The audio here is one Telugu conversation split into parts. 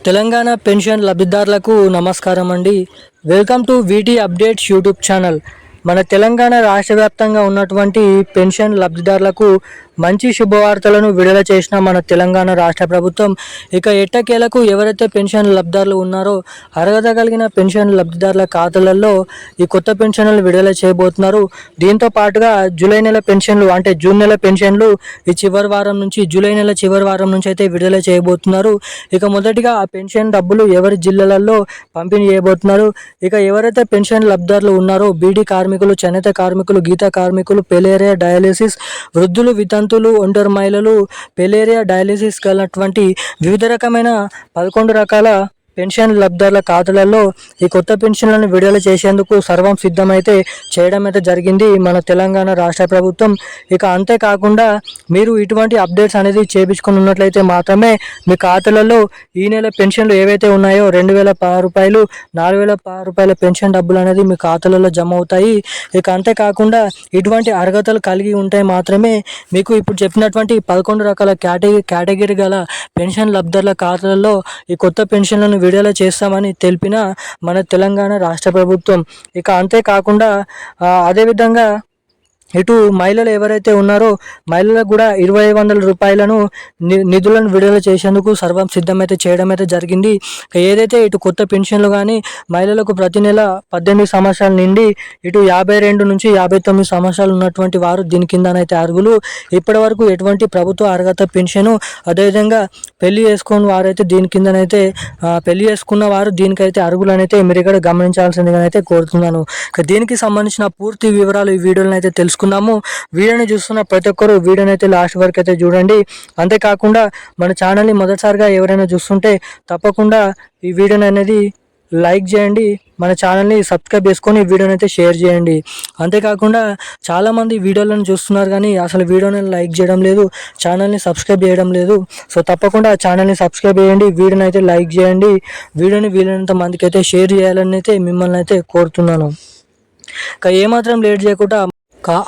తెలంగాణ పెన్షన్ లబ్ధిదారులకు నమస్కారం అండి. Welcome to వీటీ updates YouTube channel. మన తెలంగాణ రాష్ట్ర వ్యాప్తంగా ఉన్నటువంటి పెన్షన్ లబ్ధిదారులకు మంచి శుభవార్తలను విడుదల చేసిన మన తెలంగాణ రాష్ట్ర ప్రభుత్వం. ఇక ఎట్టకేలకు ఎవరైతే పెన్షన్ లబ్ధిదారులు ఉన్నారో అర్హత కలిగిన పెన్షన్ లబ్ధిదారుల ఖాతాలలో ఈ కొత్త పెన్షన్లు విడుదల చేయబోతున్నారు. దీంతో పాటుగా జూలై నెల పెన్షన్లు అంటే జూన్ నెల పెన్షన్లు ఈ చివరి వారం నుంచి జూలై నెల చివరి వారం నుంచి అయితే విడుదల చేయబోతున్నారు. ఇక మొదటిగా ఆ పెన్షన్ డబ్బులు ఎవరి జిల్లాలలో పంపిణీ చేయబోతున్నారు. ఇక ఎవరైతే పెన్షన్ లబ్ధిదారులు ఉన్నారో బీడీ కార్మికులు, చేనేత కార్మికులు, గీత కార్మికులు, పెలేరియా డయాలిసిస్, వృద్ధులు, వితంతులు, ఒంటరి మహిళలు, పెలేరియా డయాలిసిస్ కలిగినటువంటి వివిధ రకమైన 11 రకాల పెన్షన్ లబ్ధిదారుల ఖాతాలలో ఈ కొత్త పెన్షన్లను విడుదల చేసేందుకు సర్వం సిద్ధమైతే చేయడం అయితే జరిగింది మన తెలంగాణ రాష్ట్ర ప్రభుత్వం. ఇక అంతేకాకుండా మీరు ఇటువంటి అప్డేట్స్ అనేది చేయించుకుని ఉన్నట్లయితే మాత్రమే మీ ఖాతాలలో ఈ నెల పెన్షన్లు ఏవైతే ఉన్నాయో 2010 రూపాయలు, 4010 రూపాయల పెన్షన్ డబ్బులు అనేది మీ ఖాతాలలో జమ అవుతాయి. ఇక అంతేకాకుండా ఇటువంటి అర్హతలు కలిగి ఉంటే మాత్రమే మీకు ఇప్పుడు చెప్పినటువంటి 11 రకాల కేటగిరీ గల పెన్షన్ లబ్ధిదారుల ఖాతాలలో ఈ కొత్త పెన్షన్లను విడుదల చేస్తామని తెలిపిన మన తెలంగాణ రాష్ట్ర ప్రభుత్వం. ఇక అంతేకాకుండా అదేవిధంగా ఇటు మహిళలు ఎవరైతే ఉన్నారో మహిళలకు కూడా 2500 రూపాయలను నిధులను విడుదల చేసేందుకు సర్వం సిద్ధమైతే చేయడం అయితే జరిగింది. ఏదైతే ఇటు కొత్త పెన్షన్లు కానీ మహిళలకు ప్రతి నెల 18 సంవత్సరాల నుండి ఇటు 52 నుంచి 59 సంవత్సరాలు ఉన్నటువంటి వారు దీని కిందనైతే అర్హులు. ఇప్పటి వరకు ఎటువంటి ప్రభుత్వ అర్హత పెన్షను, అదేవిధంగా పెళ్లి చేసుకున్న వారైతే దీని కిందనైతే పెళ్లి చేసుకున్న వారు దీనికైతే అర్హులు అయితే మీరు ఇక్కడ గమనించాల్సిందిగా అయితే కోరుతున్నాను. దీనికి సంబంధించిన పూర్తి వివరాలు ఈ వీడియోలో అయితే తెలుసుకుందాము. వీడియోని చూస్తున్న ప్రతి ఒక్కరు వీడియోని అయితే లాస్ట్ వరకు అయితే చూడండి. అంతేకాకుండా మన ఛానల్ని మొదటిసారిగా ఎవరైనా చూస్తుంటే తప్పకుండా ఈ వీడియోని అనేది లైక్ చేయండి, మన ఛానల్ని సబ్స్క్రైబ్ చేసుకొని వీడియోని అయితే షేర్ చేయండి. అంతేకాకుండా చాలామంది వీడియోలను చూస్తున్నారు కానీ అసలు వీడియోని లైక్ చేయడం లేదు, ఛానల్ని సబ్స్క్రైబ్ చేయడం లేదు. సో తప్పకుండా ఛానల్ని సబ్స్క్రైబ్ చేయండి, వీడియోని అయితే లైక్ చేయండి, వీడియోని వీలైనంత మందికి అయితే షేర్ చేయాలని అయితే మిమ్మల్ని అయితే కోరుతున్నాను. ఇంకా ఏమాత్రం లేట్ చేయకుండా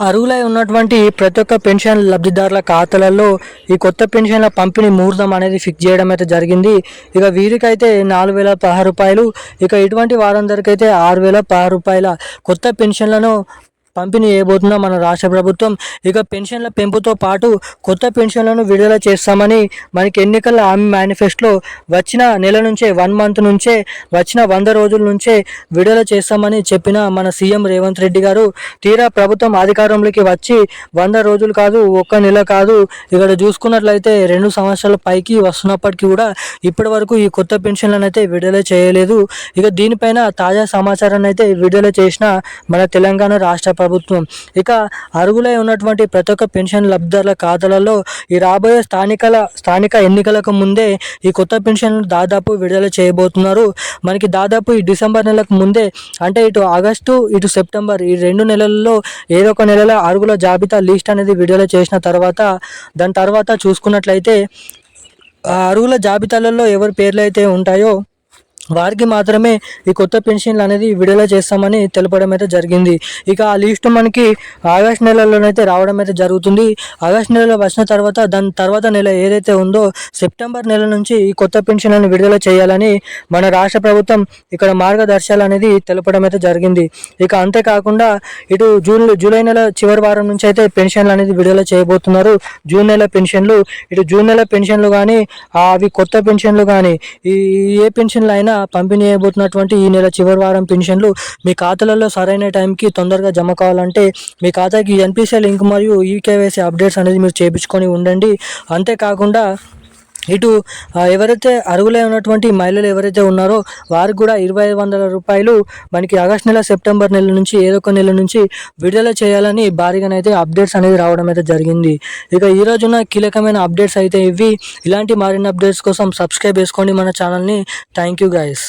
అర్హులై ఉన్నటువంటి ప్రతి ఒక్క పెన్షన్ లబ్ధిదారుల ఖాతాలలో ఈ కొత్త పెన్షన్ల పంపిణీ ముహూర్తం అనేది ఫిక్స్ చేయడం అయితే జరిగింది. ఇక వీరికైతే 4016 రూపాయలు, ఇక ఇటువంటి వారందరికీ అయితే 6016 రూపాయల కొత్త పెన్షన్లను పంపిణీ చేయబోతున్న మన రాష్ట్ర ప్రభుత్వం. ఇక పెన్షన్ల పెంపుతో పాటు కొత్త పెన్షన్లను విడుదల చేస్తామని మనకి ఎన్నికల హామీ మేనిఫెస్టోలో వచ్చిన నెల నుంచే 1 మంత్ నుంచే వచ్చిన 100 రోజుల నుంచే విడుదల చేస్తామని చెప్పిన మన సీఎం రేవంత్ రెడ్డి గారు తీరా ప్రభుత్వం అధికారంలోకి వచ్చి 100 రోజులు కాదు, 1 నెల కాదు, ఇక్కడ చూసుకున్నట్లయితే 2 సంవత్సరాల పైకి వస్తున్నప్పటికీ కూడా ఇప్పటి వరకు ఈ కొత్త పెన్షన్లను అయితే విడుదల చేయలేదు. ఇక దీనిపైన తాజా సమాచారాన్ని అయితే విడుదల చేసిన మన తెలంగాణ రాష్ట్ర ప్రభుత్వం. ఇక అర్హులై ఉన్నటువంటి ప్రతి ఒక్క పెన్షన్ లబ్ధిదారుల ఖాతాలలో ఈ రాబోయే స్థానిక ఎన్నికలకు ముందే ఈ కొత్త పెన్షన్లు దాదాపు విడుదల చేయబోతున్నారు. మనకి దాదాపు ఈ డిసెంబర్ నెలకు ముందే అంటే ఇటు ఆగస్టు ఇటు సెప్టెంబర్ ఈ 2 నెలల్లో ఏదో ఒక నెలలో అర్హుల జాబితా లిస్ట్ అనేది విడుదల చేసిన తర్వాత దాని తర్వాత చూసుకున్నట్లయితే అర్హుల జాబితాలలో ఎవరి పేర్లు అయితే ఉంటాయో వారికి మాత్రమే ఈ కొత్త పెన్షన్లు అనేది విడుదల చేస్తామని తెలపడం అయితే జరిగింది. ఇక ఆ లిస్టు మనకి ఆగస్ట్ నెలలోనైతే రావడం అయితే జరుగుతుంది. ఆగస్ట్ నెలలో వచ్చిన తర్వాత దాని తర్వాత నెల ఏదైతే ఉందో సెప్టెంబర్ నెల నుంచి ఈ కొత్త పెన్షన్లను విడుదల చేయాలని మన రాష్ట్ర ప్రభుత్వం ఇక్కడ మార్గదర్శకాలు అనేది తెలపడం అయితే జరిగింది. ఇక అంతేకాకుండా ఇటు జూలై నెల చివరి వారం నుంచి అయితే పెన్షన్లు అనేది విడుదల చేయబోతున్నారు. జూన్ నెల పెన్షన్లు కానీ అవి కొత్త పెన్షన్లు కానీ ఏ పెన్షన్లు అయినా పంపిణీ చేయబోతున్నటువంటి ఈ నెల చివరి వారం పెన్షన్లు మీ ఖాతాలలో సరైన టైంకి తొందరగా జమ కావాలంటే మీ ఖాతాకి ఎన్పిసిఐ లింక్ మరియు ఈకేవైసీ అప్డేట్స్ అనేది మీరు చేయించుకొని ఉండండి. అంతేకాకుండా ఇటు ఎవరైతే అర్హులై ఉన్నటువంటి మహిళలు ఎవరైతే ఉన్నారో వారికి కూడా 2500 రూపాయలు మనకి ఆగస్ట్ నెల సెప్టెంబర్ నెల నుంచి ఏదో ఒక నెల నుంచి విడుదల చేయాలని భారీగానైతే అప్డేట్స్ అనేది రావడం అయితే జరిగింది. ఇక ఈ రోజున కీలకమైన అప్డేట్స్ అయితే ఇవి. ఇలాంటి మరిన్ని అప్డేట్స్ కోసం సబ్స్క్రైబ్ చేసుకోండి మన ఛానల్ని. Thank you guys.